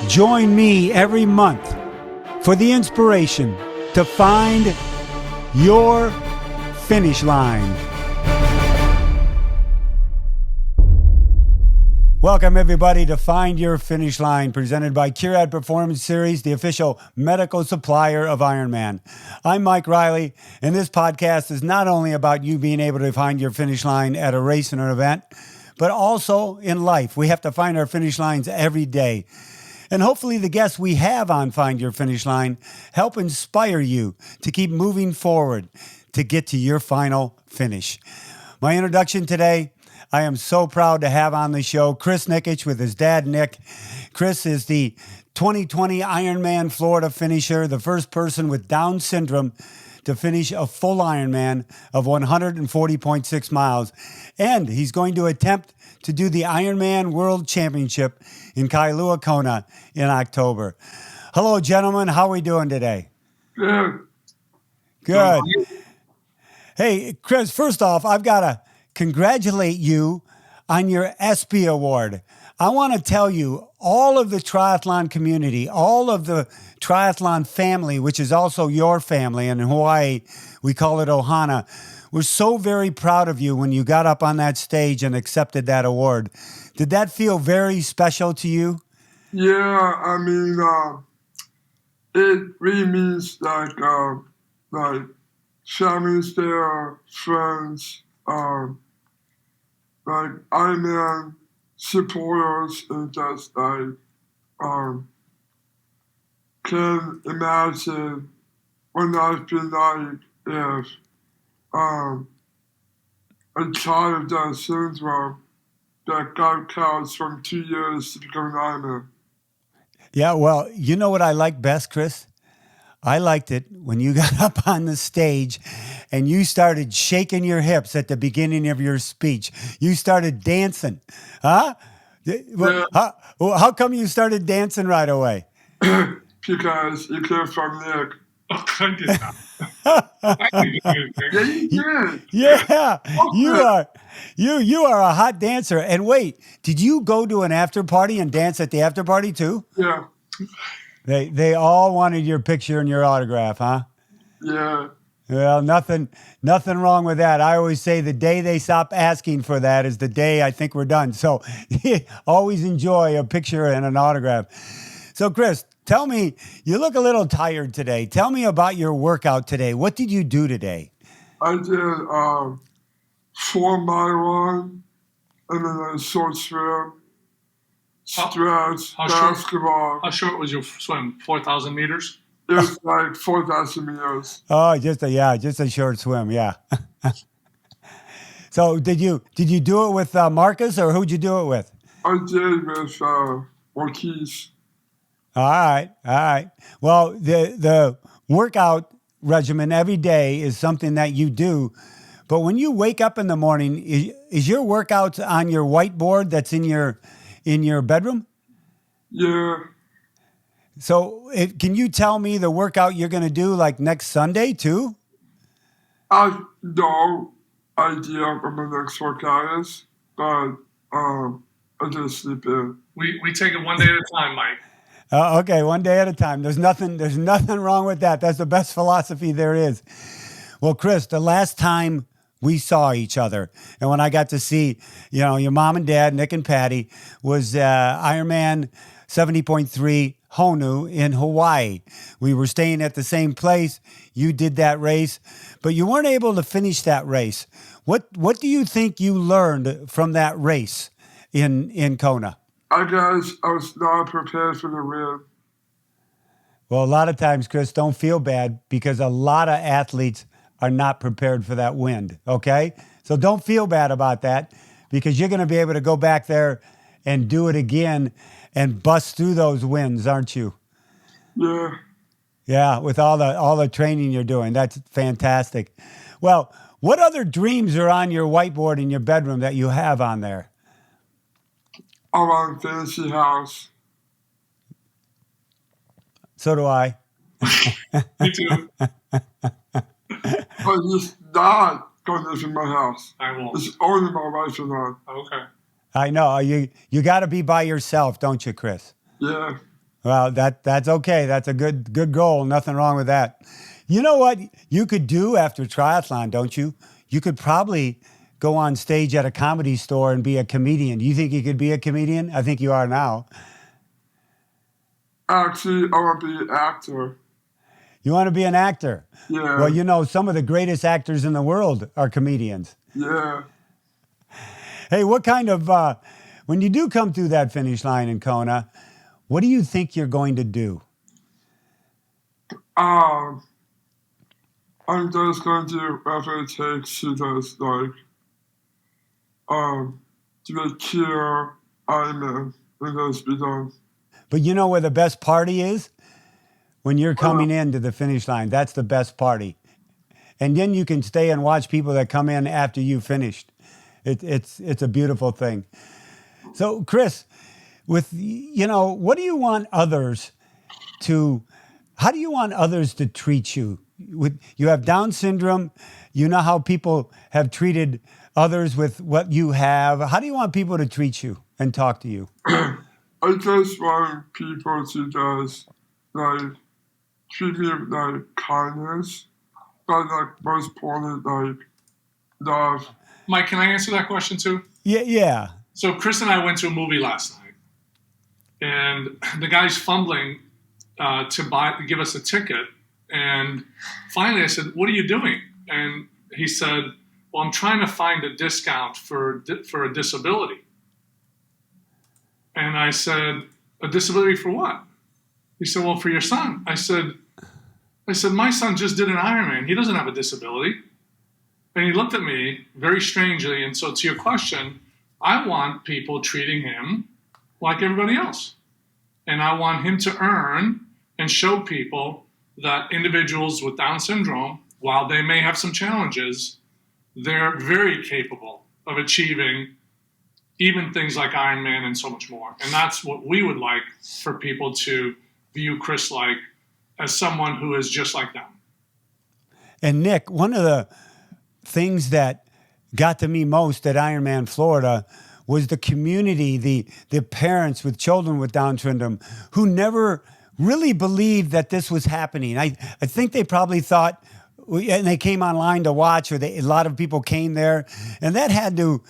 Join me every month for the inspiration to find your finish line. Welcome, everybody, to Find Your Finish Line, presented by Curad Performance Series, the official medical supplier of Ironman. I'm Mike Riley, and this podcast is not only about you being able to find your finish line at a race or an event, but also in life. We have to find our finish lines every day. And hopefully the guests we have on Find Your Finish Line help inspire you to keep moving forward to get to your final finish. My introduction today, I am so proud to have on the show Chris Nikic with his dad, Nick. Chris is the 2020 Ironman Florida finisher, the first person with Down syndrome to finish a full Ironman of 140.6 miles. And he's going to attempt to do the Ironman World Championship in Kailua Kona in October. Hello, gentlemen. How are we doing today? Good. Hey, Chris, first off, I've got to congratulate you on your ESPY award. I want to tell you, all of the triathlon community, all of the triathlon family, which is also your family, and in Hawaii, we call it Ohana, we're so very proud of you when you got up on that stage and accepted that award. Did that feel very special to you? Yeah, I mean, it really means like families there, friends, like Ironman supporters, and just like can imagine what life be like if a child with Down syndrome that got counts from 2 years to become an Ironman. Yeah, well, you know what I like best, Chris? I liked it when you got up on the stage and you started shaking your hips at the beginning of your speech. You started dancing. Huh? Yeah. How come you started dancing right away? Because you came from Nick. I did not. Yeah, you did. Yeah, you are a hot dancer. And wait, did you go to an after party and dance at the after party too? Yeah. They all wanted your picture and your autograph, huh? Yeah. Well, nothing wrong with that. I always say the day they stop asking for that is the day I think we're done. So always enjoy a picture and an autograph. So Chris, tell me, you look a little tired today. Tell me about your workout today. What did you do today? I did 4-mile run and then a short swim, stretch, basketball. How short was your swim? 4,000 meters? It was like 4,000 meters. Oh, just a short swim, yeah. So did you do it with Marcus, or who'd you do it with? I did with Ortiz. All right. Well, the workout regimen every day is something that you do, but when you wake up in the morning, is your workout on your whiteboard that's in your bedroom? Yeah. So can you tell me the workout you're going to do like next Sunday too? I have no idea what my next workout is, but I just sleep in. We take it one day at a time, Mike. Okay, one day at a time. There's nothing wrong with that. That's the best philosophy there is. Well, Chris, the last time we saw each other, and when I got to see, your mom and dad, Nick and Patty, was Ironman 70.3 Honu in Hawaii. We were staying at the same place. You did that race, but you weren't able to finish that race. What do you think you learned from that race in Kona? I guess I was not prepared for the win. Well, a lot of times, Chris, don't feel bad because a lot of athletes are not prepared for that wind, okay? So don't feel bad about that because you're going to be able to go back there and do it again and bust through those winds, aren't you? Yeah. Yeah, with all the training you're doing. That's fantastic. Well, what other dreams are on your whiteboard in your bedroom that you have on there? I want a fancy house. So do I. Me too. But just not going to live in my house. I won't. It's only my wife and I. Okay. I know. You got to be by yourself, don't you, Chris? Yeah. Well, that's okay. That's a good goal. Nothing wrong with that. You know what you could do after triathlon, don't you? You could probably go on stage at a comedy store and be a comedian. Do you think you could be a comedian? I think you are now. Actually, I want to be an actor. You want to be an actor? Yeah. Well, you know, some of the greatest actors in the world are comedians. Yeah. Hey, what kind of, when you do come through that finish line in Kona, what do you think you're going to do? I'm just going to do whatever it takes to just to be clear Ironman and just be done. But you know where the best party is? When you're coming into the finish line. That's the best party. And then you can stay and watch people that come in after you finished. It's a beautiful thing. So, Chris, what do you want others to, how do you want others to treat you? You have Down syndrome. You know how people have treated others with what you have. How do you want people to treat you and talk to you? I just want people to just, treat me with, kindness, but, most important, love. Mike, can I answer that question too? Yeah. So Chris and I went to a movie last night, and the guy's fumbling to give us a ticket. And finally, I said, "What are you doing?" And he said, "Well, I'm trying to find a discount for a disability." And I said, "A disability for what?" He said, "Well, for your son." I said, "My son just did an Ironman. He doesn't have a disability." And he looked at me very strangely. And so to your question, I want people treating him like everybody else. And I want him to earn and show people that individuals with Down syndrome, while they may have some challenges, they're very capable of achieving even things like Ironman and so much more. And that's what we would like for people to view Chris like, as someone who is just like them. And Nick, one of the things that got to me most at Ironman Florida was the community, the parents with children with Down syndrome who never really believed that this was happening. I think they probably thought, and they came online to watch, or a lot of people came there, and that had to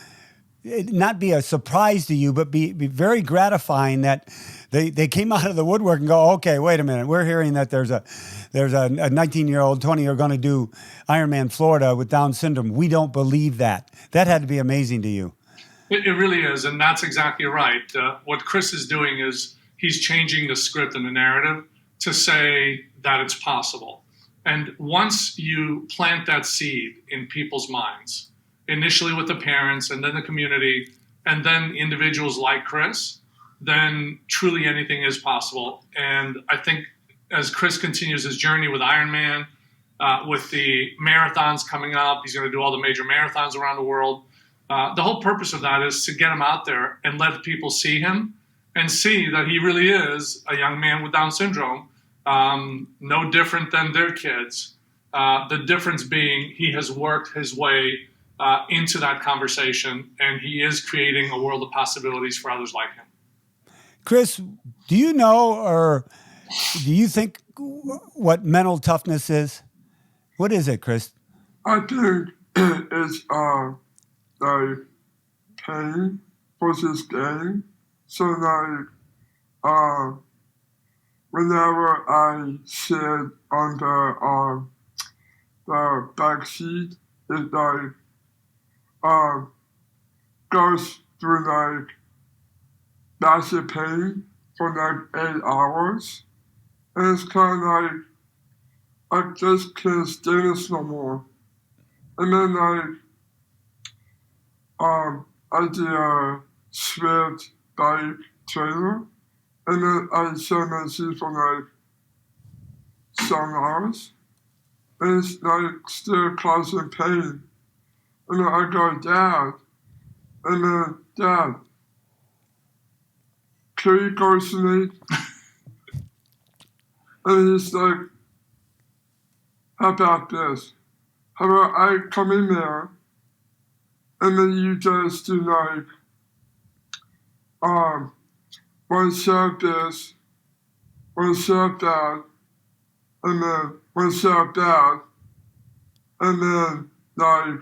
not be a surprise to you, but be very gratifying that they came out of the woodwork and go, okay, wait a minute, we're hearing that there's a 19-year-old, 20-year going to do Ironman Florida with Down syndrome. We don't believe that. That had to be amazing to you. It really is, and that's exactly right. What Chris is doing is he's changing the script and the narrative to say that it's possible. And once you plant that seed in people's minds, initially with the parents and then the community and then individuals like Chris, then truly anything is possible. And I think as Chris continues his journey with Ironman, with the marathons coming up, he's going to do all the major marathons around the world. The whole purpose of that is to get him out there and let people see him and see that he really is a young man with Down syndrome, no different than their kids. The difference being he has worked his way into that conversation, and he is creating a world of possibilities for others like him. Chris, do you know, or do you think what mental toughness is? What is it, Chris? I think it's pain versus gain. So whenever I sit on the back seat, it goes through massive pain for 8 hours. And it's kind of I just can't stay this no more. And then I did a Swift bike trailer, and then I saw my seat for 7 hours, and it's still causing pain. And then I go, Dad, and then Dad, can you go to me? And he's like, how about this? How about I come in there and then you just do one service when stepdad, and then when stepdad, and then like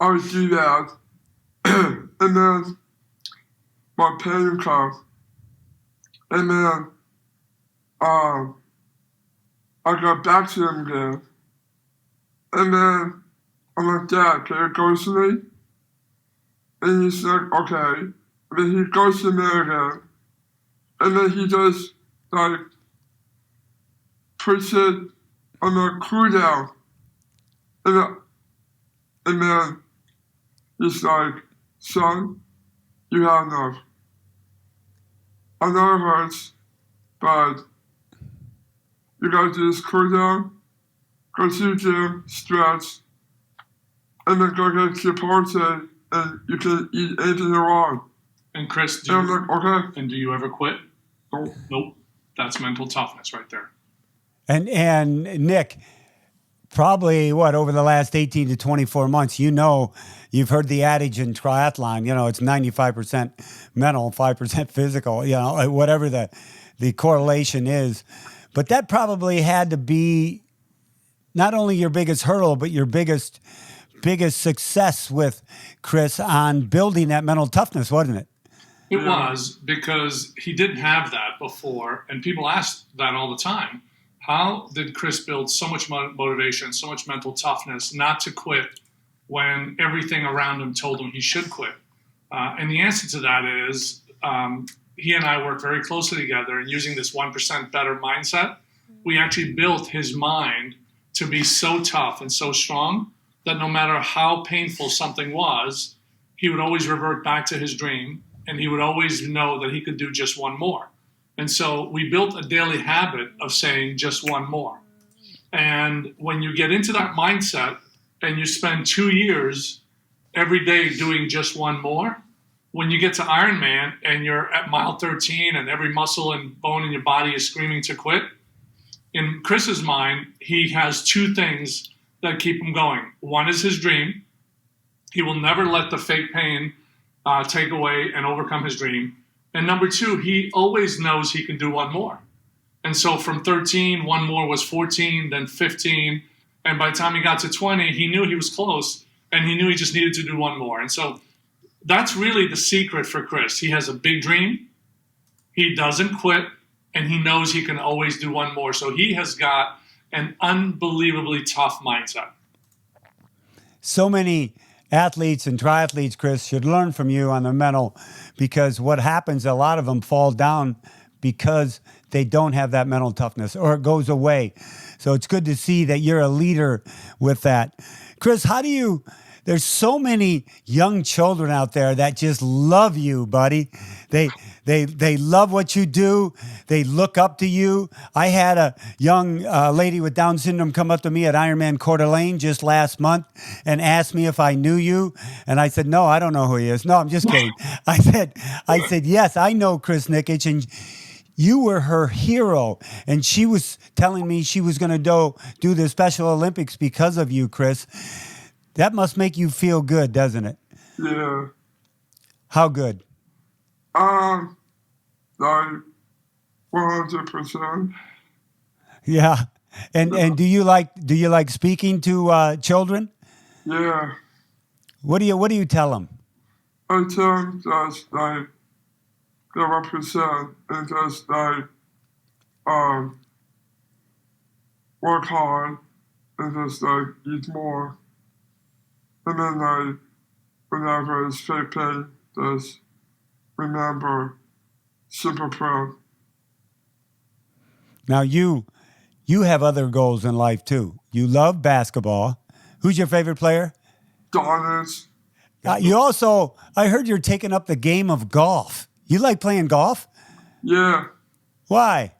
I would do that, and then my pain come, and then I got back to him again, and then I'm like, Dad, can you go to me? And he's like, okay. And then he goes to me again, and then he just like puts it on the cool down, and then he's like, son, you have enough. I know it hurts, but you gotta do this cool down, go to the gym, stretch, and then go get Chipotle, and you can eat anything you want. And Chris, And I'm like, okay. and do you ever quit? Nope. Nope. That's mental toughness right there. And Nick, probably over the last 18 to 24 months, you've heard the adage in triathlon, it's 95% mental, 5% physical, whatever the correlation is. But that probably had to be not only your biggest hurdle, but your biggest success with Chris on building that mental toughness, wasn't it? It was, because he didn't have that before, and people ask that all the time. How did Chris build so much motivation, so much mental toughness not to quit when everything around him told him he should quit? And the answer to that is he and I worked very closely together, and using this 1% better mindset, we actually built his mind to be so tough and so strong that no matter how painful something was, he would always revert back to his dream, and he would always know that he could do just one more. And so we built a daily habit of saying just one more. And when you get into that mindset and you spend 2 years every day doing just one more, when you get to Ironman and you're at mile 13 and every muscle and bone in your body is screaming to quit, in Chris's mind, he has two things that keep him going. One is his dream. He will never let the fake pain take away and overcome his dream. And number two, he always knows he can do one more. And so from 13, one more was 14, then 15. And by the time he got to 20, he knew he was close, and he knew he just needed to do one more. And so that's really the secret for Chris. He has a big dream. He doesn't quit, and he knows he can always do one more. So he has got an unbelievably tough mindset. So many athletes and triathletes, Chris, should learn from you on the mental, because what happens, a lot of them fall down because they don't have that mental toughness, or it goes away. So it's good to see that you're a leader with that. Chris, there's so many young children out there that just love you, buddy. They love what you do. They look up to you. I had a young lady with Down syndrome come up to me at Ironman Coeur d'Alene just last month and asked me if I knew you. And I said, no, I don't know who he is. No, I'm just kidding. I said, yes, I know Chris Nikic, and you were her hero. And she was telling me she was going to do the Special Olympics because of you, Chris. That must make you feel good, doesn't it? Yeah. How good? Like 100%. Yeah. And do you like speaking to children? Yeah. What do you tell them? I tell them just like the 1% and just like work hard and just like eat more. And then like whenever it's fake pain, just remember super proud. Now you have other goals in life too. You love basketball. Who's your favorite player? Donis. I heard you're taking up the game of golf. You like playing golf? Yeah. Why?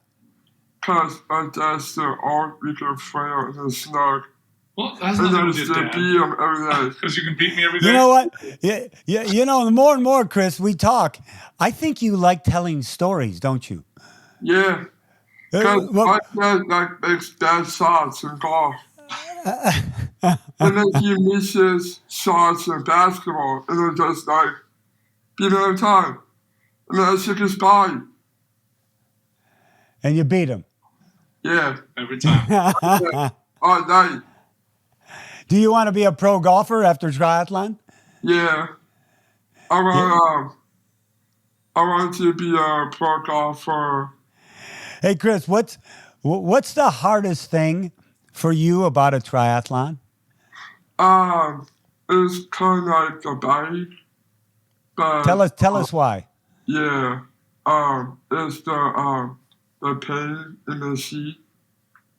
Because my dad's the all weekend player in the snug. Well, that's And nothing I to do still with beat Dad. him every day. Because you can beat me every day. You know what? Yeah, the more and more, Chris, we talk, I think you like telling stories, don't you? Yeah. Because my dad like makes bad shots in golf. And then he misses shots in basketball, and then just like beat him every time. And then I took his body. And you beat him. Yeah. Every time. All night. Do you want to be a pro golfer after triathlon? Yeah. I want to be a pro golfer. Hey, Chris, what's the hardest thing for you about a triathlon? It's kind of like the bike, but Tell us why. yeah, it's the pain in the seat,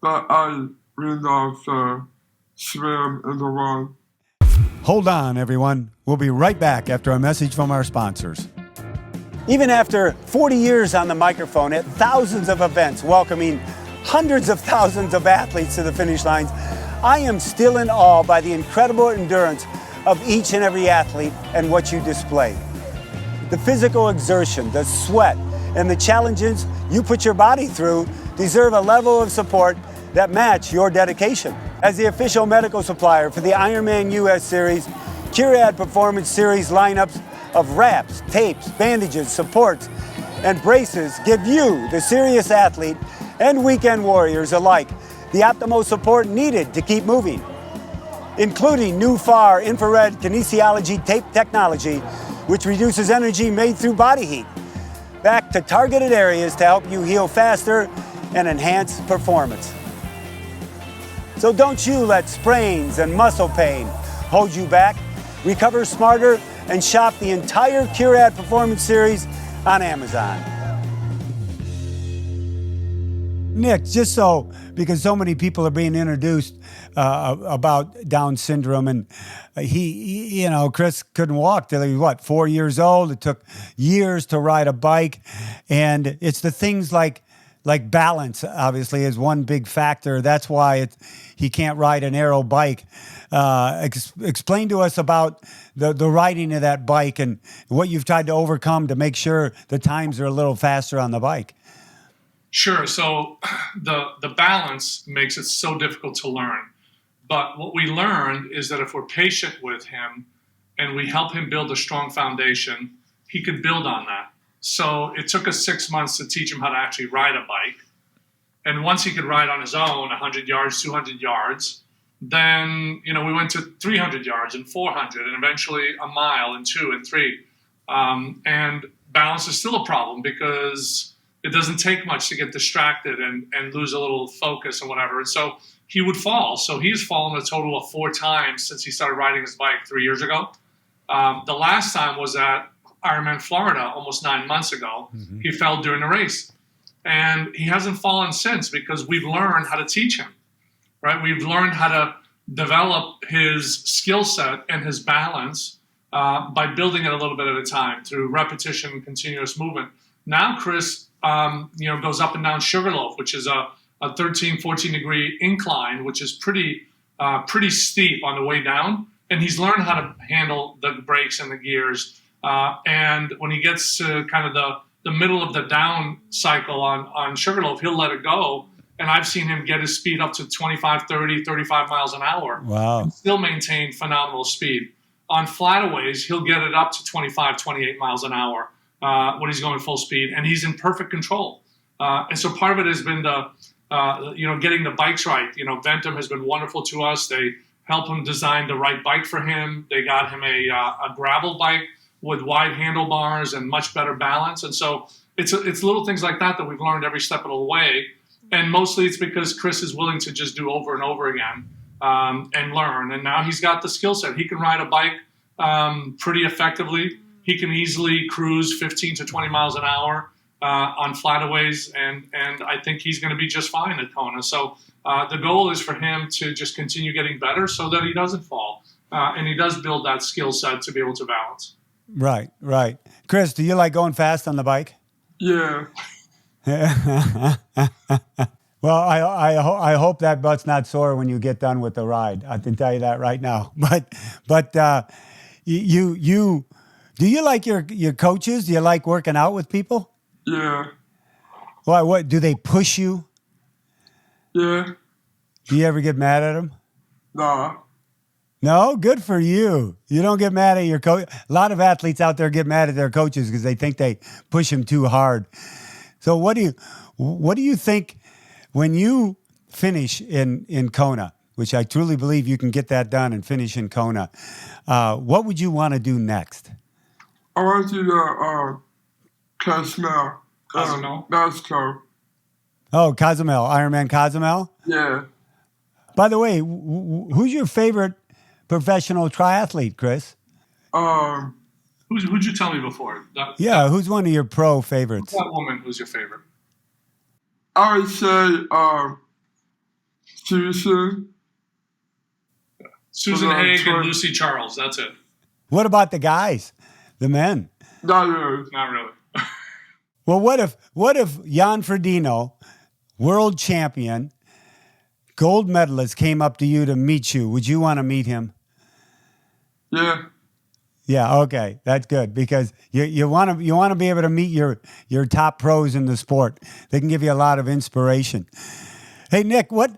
but I really love the swim and the run. Hold on, everyone. We'll be right back after a message from our sponsors. Even after 40 years on the microphone at thousands of events welcoming hundreds of thousands of athletes to the finish lines, I am still in awe by the incredible endurance of each and every athlete and what you display. The physical exertion, the sweat, and the challenges you put your body through deserve a level of support that match your dedication. As the official medical supplier for the Ironman US Series, Triathlete Performance Series lineups of wraps, tapes, bandages, supports, and braces give you, the serious athlete, and weekend warriors alike, the optimal support needed to keep moving, including new FAR infrared kinesiology tape technology, which reduces energy made through body heat, back to targeted areas to help you heal faster and enhance performance. So don't you let sprains and muscle pain hold you back. Recover smarter and shop the entire Triathlete Performance Series on Amazon. Nick, just so, because so many people are being introduced about Down syndrome, and Chris couldn't walk till he was, 4 years old. It took years to ride a bike, and it's the things like balance, obviously, is one big factor. That's why he can't ride an aero bike. Explain to us about the riding of that bike and what you've tried to overcome to make sure the times are a little faster on the bike. Sure. So the balance makes it so difficult to learn. But what we learned is that if we're patient with him and we help him build a strong foundation, he could build on that. So it took us 6 months to teach him how to actually ride a bike. And once he could ride on his own 100 yards, 200 yards, then, we went to 300 yards and 400 and eventually a mile and 2 and 3. And balance is still a problem because it doesn't take much to get distracted and lose a little focus and whatever. And so he would fall. So he's fallen a total of 4 times since he started riding his bike 3 years ago. The last time was at Ironman Florida almost 9 months ago. Mm-hmm. He fell during the race. And he hasn't fallen since because we've learned how to teach him, right? We've learned how to develop his skill set and his balance by building it a little bit at a time through repetition and continuous movement. Now Chris, goes up and down Sugarloaf, which is a 13, 14 degree incline, which is pretty steep on the way down. And he's learned how to handle the brakes and the gears. And when he gets to kind of the middle of the down cycle on Sugarloaf, he'll let it go. And I've seen him get his speed up to 25, 30, 35 miles an hour. Wow. And still maintain phenomenal speed. On flataways, he'll get it up to 25, 28 miles an hour when he's going full speed. And he's in perfect control. And so part of it has been getting the bikes right. Ventum has been wonderful to us. They help him design the right bike for him. They got him a gravel bike with wide handlebars and much better balance. And so it's little things like that we've learned every step of the way. And mostly it's because Chris is willing to just do over and over again and learn. And now he's got the skill set. He can ride a bike pretty effectively. He can easily cruise 15 to 20 miles an hour on flataways. And I think he's going to be just fine at Kona. So the goal is for him to just continue getting better so that he doesn't fall. And he does build that skill set to be able to balance. Right. Chris, do you like going fast on the bike? Yeah. Well, I hope that butt's not sore when you get done with the ride. I can tell you that right now. But you do you like your coaches? Do you like working out with people? Yeah. Why? What do they push you? Yeah. Do you ever get mad at them? Nah. No, good for you. You don't get mad at your coach. A lot of athletes out there get mad at their coaches because they think they push them too hard. So what do you think when you finish in Kona, which I truly believe you can get that done and finish in Kona? What would you want to do next? I want to do the Cozumel. Mexico. Oh, Cozumel, Ironman Cozumel? Yeah. By the way, who's your favorite professional triathlete, Chris? Who'd you tell me before? Who's one of your pro favorites? That woman who's your favorite? I would say Susan Haig and Lucy Charles. That's it. What about the guys, the men? Not really. Not really. Well, what if Jan Frodeno, world champion, gold medalist, came up to you to meet you? Would you want to meet him? Yeah. Yeah, okay, that's good because you want to be able to meet your top pros in the sport. They can give you a lot of inspiration. Hey, Nick, was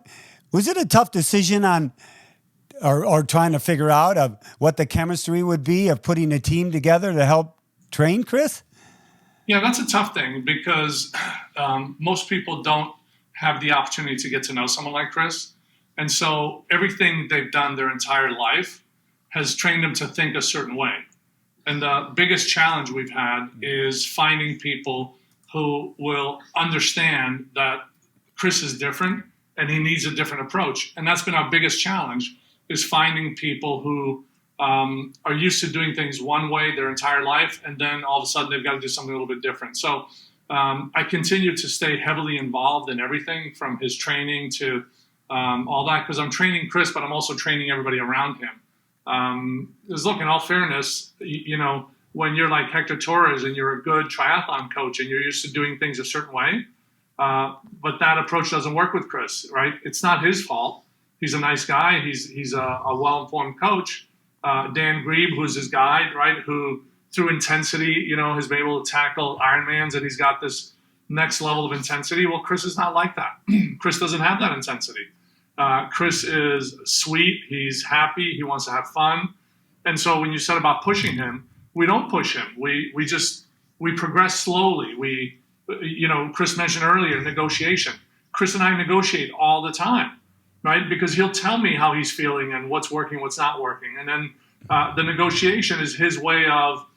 it a tough decision on or trying to figure out of what the chemistry would be of putting a team together to help train Chris? Yeah, that's a tough thing because most people don't have the opportunity to get to know someone like Chris. And so everything they've done their entire life has trained them to think a certain way. And the biggest challenge we've had is finding people who will understand that Chris is different and he needs a different approach. And that's been our biggest challenge, is finding people who are used to doing things one way their entire life, and then all of a sudden they've got to do something a little bit different. So I continue to stay heavily involved in everything from his training to all that, because I'm training Chris, but I'm also training everybody around him. Because look, in all fairness, when you're like Hector Torres and you're a good triathlon coach and you're used to doing things a certain way, but that approach doesn't work with Chris, right? It's not his fault. He's a nice guy. He's a well-informed coach. Dan Grebe, who's his guide, right, who through intensity, has been able to tackle Ironmans, and he's got this next level of intensity. Well, Chris is not like that. Chris doesn't have that intensity. Chris is sweet. He's happy. He wants to have fun. And so when you said about pushing him, we don't push him. We progress slowly. Chris mentioned earlier, negotiation. Chris and I negotiate all the time, right? Because he'll tell me how he's feeling and what's working, what's not working. And then the negotiation is his way of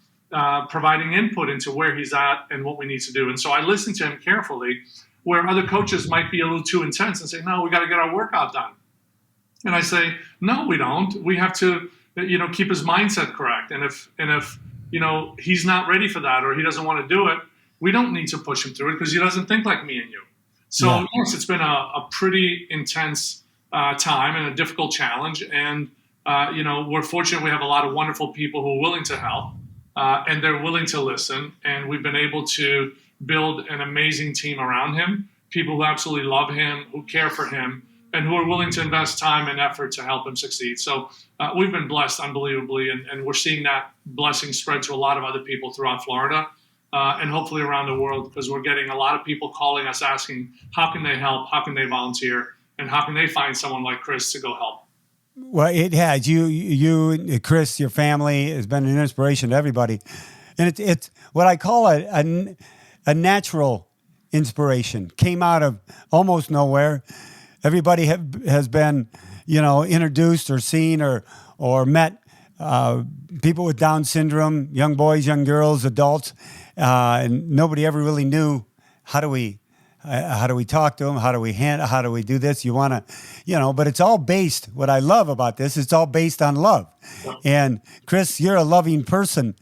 providing input into where he's at and what we need to do. And so I listen to him carefully, where other coaches might be a little too intense and say, no, we got to get our workout done. And I say, no, we don't. We have to, keep his mindset correct. And if he's not ready for that or he doesn't want to do it, we don't need to push him through it because he doesn't think like me and you. So yes, it's been a pretty intense time and a difficult challenge. And, we're fortunate we have a lot of wonderful people who are willing to help and they're willing to listen. And we've been able to build an amazing team around him, people who absolutely love him, who care for him, and who are willing to invest time and effort to help him succeed. So we've been blessed unbelievably, and we're seeing that blessing spread to a lot of other people throughout Florida and hopefully around the world, because we're getting a lot of people calling us asking, how can they help, how can they volunteer, and how can they find someone like Chris to go help? Well, it has. You, Chris, your family has been an inspiration to everybody. And it's what I call a natural inspiration. Came out of almost nowhere. Everybody has been, introduced or seen or met people with Down syndrome, young boys, young girls, adults, and nobody ever really knew how do we talk to them, how do we do this? You want to, but it's all based. What I love about this, it's all based on love. And Chris, you're a loving person.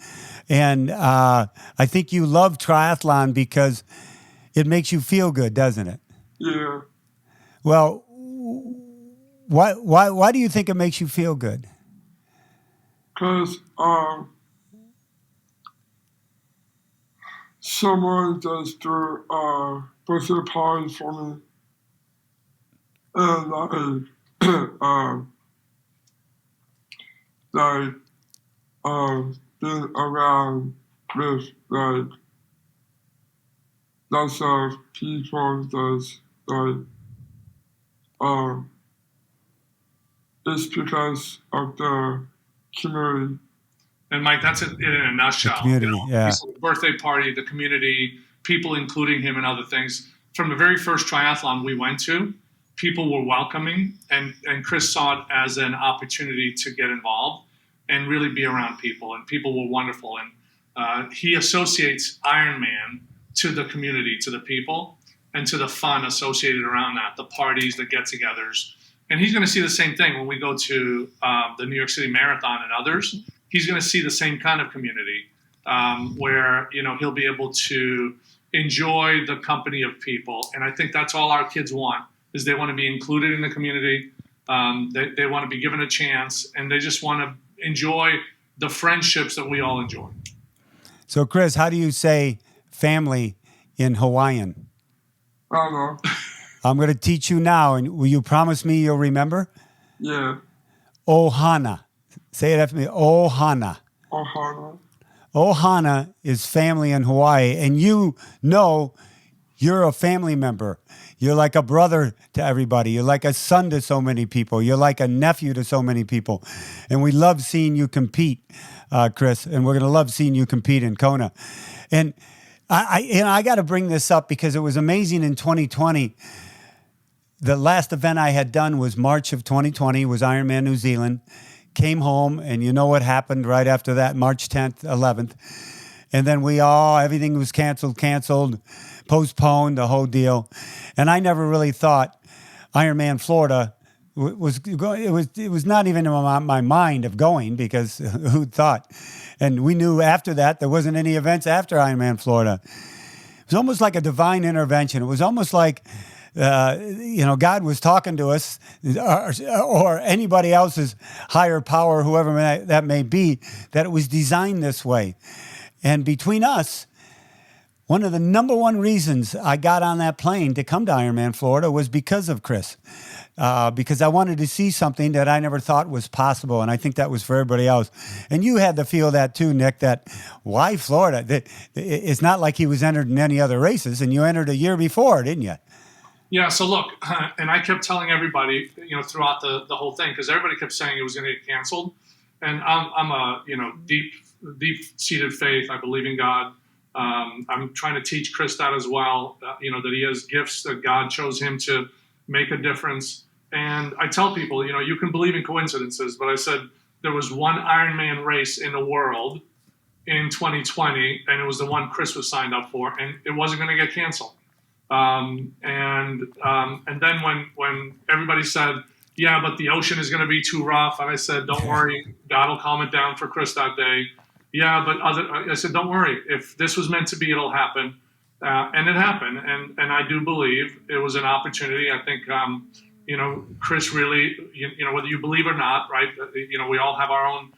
And I think you love triathlon because it makes you feel good, doesn't it? Yeah. Well, why do you think it makes you feel good? Because someone does their birthday party for me, and being around with lots of people that's it's because of the community. And Mike, that's it in a nutshell. The community, yeah. The birthday party, the community, people including him in other things. From the very first triathlon we went to, people were welcoming, and Chris saw it as an opportunity to get involved and really be around people, and people were wonderful. And he associates Ironman to the community, to the people, and to the fun associated around that, the parties, the get-togethers. And he's going to see the same thing when we go to the New York City Marathon and others. He's going to see the same kind of community where, he'll be able to enjoy the company of people. And I think that's all our kids want, is they want to be included in the community. They want to be given a chance, and they just want to enjoy the friendships that we all enjoy. So, Chris, how do you say family in Hawaiian? I don't know. I'm going to teach you now, and will you promise me you'll remember? Yeah. Ohana. Say it after me. Ohana. Ohana. Ohana is family in Hawaii, and you're a family member. You're like a brother to everybody. You're like a son to so many people. You're like a nephew to so many people. And we love seeing you compete, Chris, and we're going to love seeing you compete in Kona. And I got to bring this up because it was amazing in 2020. The last event I had done was March of 2020, was Ironman New Zealand. Came home, and you know what happened right after that, March 10th, 11th. And then everything was canceled, postponed, the whole deal. And I never really thought Ironman Florida it was not even in my mind of going, because who'd thought? And we knew after that there wasn't any events after Ironman Florida. It was almost like a divine intervention. It was almost like God was talking to us, or anybody else's higher power, whoever that may be, that it was designed this way. And between us, one of the number one reasons I got on that plane to come to Ironman Florida was because of Chris, because I wanted to see something that I never thought was possible, and I think that was for everybody else. And you had to feel that too, Nick, that why Florida? It's not like he was entered in any other races, and you entered a year before, didn't you? Yeah, so look, and I kept telling everybody, throughout the whole thing, because everybody kept saying it was going to get canceled. And I'm a, deep-seated faith. I believe in God. I'm trying to teach Chris that as well, that he has gifts, that God chose him to make a difference. And I tell people, you can believe in coincidences, but I said there was one Ironman race in the world in 2020, and it was the one Chris was signed up for, and it wasn't going to get canceled. And then when everybody said, yeah, but the ocean is going to be too rough, and I said, don't worry, God will calm it down for Chris that day. Yeah, but I said, don't worry, if this was meant to be, it'll happen. And it happened. And I do believe it was an opportunity. I think, Chris really, whether you believe or not, right, we all have our own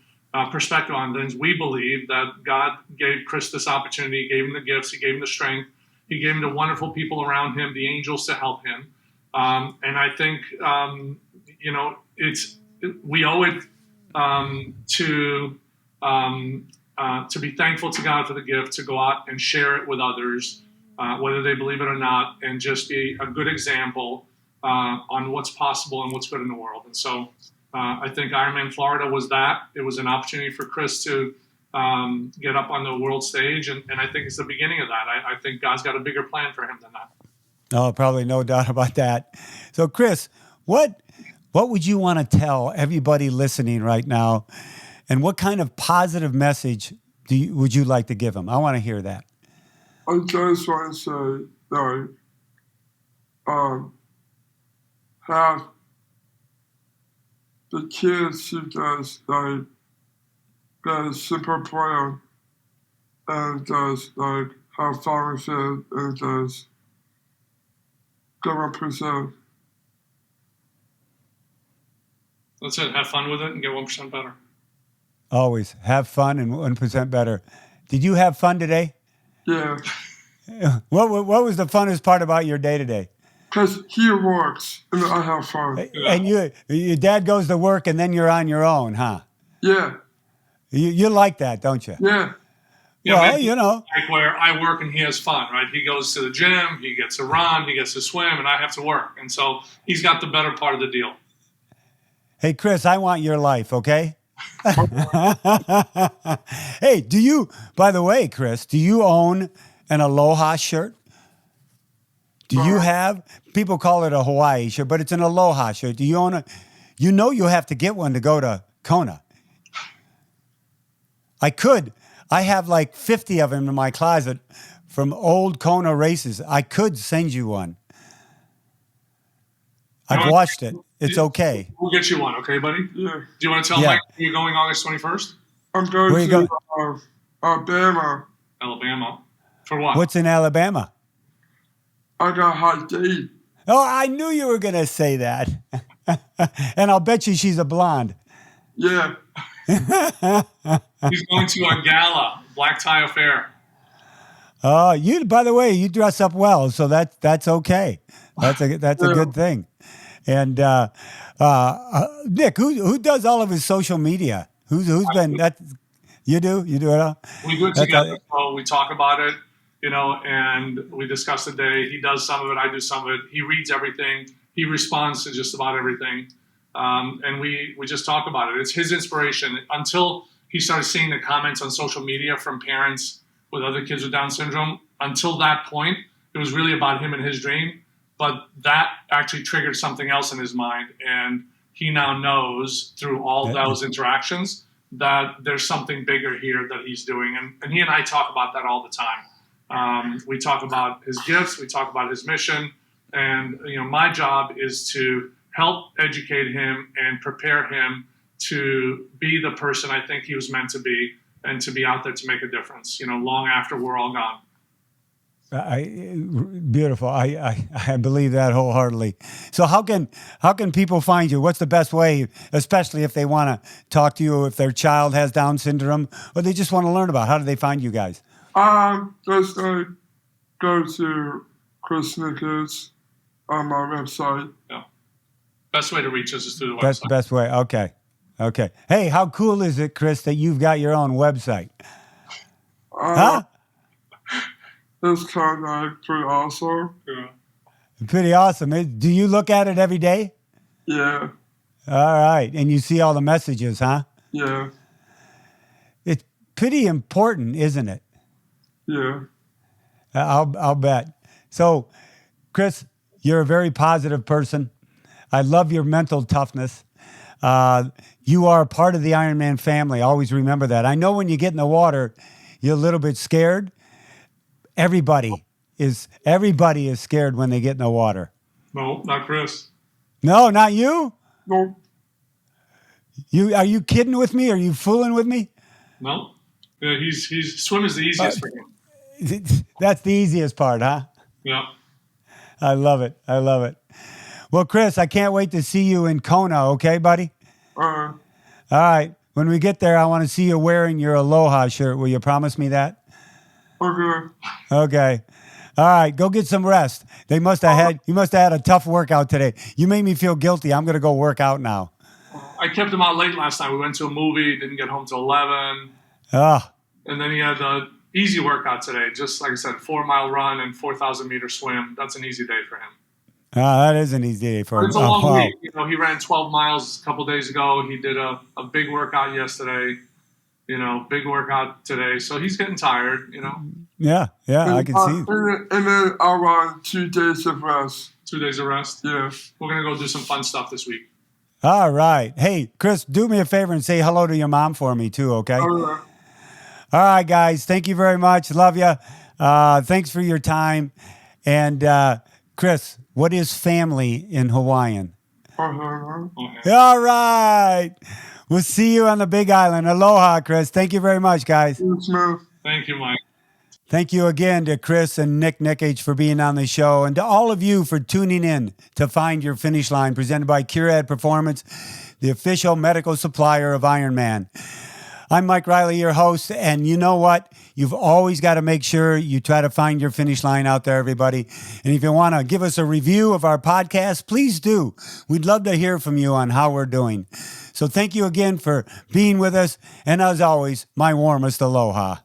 perspective on things. We believe that God gave Chris this opportunity, he gave him the gifts, he gave him the strength, he gave him the wonderful people around him, the angels to help him. And I think, we owe it to be thankful to God for the gift, to go out and share it with others, whether they believe it or not, and just be a good example on what's possible and what's good in the world. And so I think Ironman Florida was that. It was an opportunity for Chris to get up on the world stage, and I think it's the beginning of that. I think God's got a bigger plan for him than that. Oh, probably no doubt about that. So, Chris, what would you want to tell everybody listening right now, and what kind of positive message would you like to give them? I want to hear that. I just want to say that have the kids who does get a simple plan and does have fun with it and does go represent. That's it. Have fun with it and get 1% better. Always have fun and 1% better. Did you have fun today? Yeah. What was the funnest part about your day today? Because he works and I have fun. And your dad goes to work and then you're on your own, huh? Yeah. You like that, don't you? Yeah. Well, like where I work and he has fun, right? He goes to the gym, he gets to run, he gets to swim, and I have to work. And so he's got the better part of the deal. Hey, Chris, I want your life, okay? Hey, by the way, Chris, do you own an Aloha shirt? Do you have, people call it a Hawaii shirt, but it's an Aloha shirt. Do you own a, you know you have to get one to go to Kona. I have like 50 of them in my closet from old Kona races. I could send you one. I've watched it. It's okay. We'll get you one, okay, buddy? Yeah. Do you want to tell Mike you're going August 21st? I'm going Where you to going? Alabama. Alabama. For what? What's in Alabama? I got high date. Oh, I knew you were going to say that. And I'll bet you she's a blonde. Yeah. He's going to a gala, black tie affair. Oh, you. By the way, you dress up well, so that's okay. That's a good thing. And Nick, who does all of his social media? Who's been that? You do it all. We do it together. So we talk about it, and we discuss the day. He does some of it. I do some of it. He reads everything. He responds to just about everything. And we just talk about it. It's his inspiration. Until he started seeing the comments on social media from parents with other kids with Down syndrome, until that point, it was really about him and his dream. But that actually triggered something else in his mind. And he now knows through all those interactions that there's something bigger here that he's doing. And he and I talk about that all the time. We talk about his gifts. We talk about his mission. And, my job is to help educate him and prepare him to be the person I think he was meant to be and to be out there to make a difference, long after we're all gone. Beautiful. I believe that wholeheartedly. So how can people find you? What's the best way, especially if they want to talk to you, if their child has Down syndrome, or they just want to learn about? How do they find you guys? Just go to Chris Nikic on my website. Yeah. Best way to reach us is through the website. Best way. Okay. Hey, how cool is it, Chris, that you've got your own website? Huh? It's kind of pretty awesome. Yeah. Pretty awesome. Do you look at it every day? Yeah. All right. And you see all the messages, huh? Yeah. It's pretty important, isn't it? Yeah. I'll bet. So, Chris, you're a very positive person. I love your mental toughness. You are a part of the Ironman family. Always remember that. I know when you get in the water, you're a little bit scared. Everybody is scared when they get in the water. No, not Chris. No, not you? No. Are you kidding with me? Are you fooling with me? No. Yeah, swim is the easiest for him. That's the easiest part, huh? Yeah. I love it. Well, Chris, I can't wait to see you in Kona, okay, buddy? All right. When we get there, I want to see you wearing your Aloha shirt. Will you promise me that? Okay. All right. Go get some rest. You must have had a tough workout today. You made me feel guilty. I'm going to go work out now. I kept him out late last night. We went to a movie, didn't get home till 11. Oh. And then he had the easy workout today. Just like I said, 4-mile run and 4,000-meter swim. That's an easy day for him. That is an easy day for him. It's a long week. He ran 12 miles a couple days ago. He did a big workout yesterday. Big workout today. So he's getting tired, Yeah, I can see. And then I'll run 2 days of rest. 2 days of rest? Yeah. We're going to go do some fun stuff this week. All right. Hey, Chris, do me a favor and say hello to your mom for me too, okay? All right. All right, guys. Thank you very much. Love you. Thanks for your time. And Chris, what is family in Hawaiian? Okay. All right. We'll see you on the Big Island. Aloha, Chris. Thank you very much, guys. Thank you, Mike. Thank you again to Chris and Nick Nikic for being on the show, and to all of you for tuning in to Find Your Finish Line, presented by Curad Performance, the official medical supplier of Ironman. I'm Mike Riley, your host, and you know what? You've always got to make sure you try to find your finish line out there, everybody. And if you want to give us a review of our podcast, please do. We'd love to hear from you on how we're doing. So thank you again for being with us, and as always, my warmest aloha.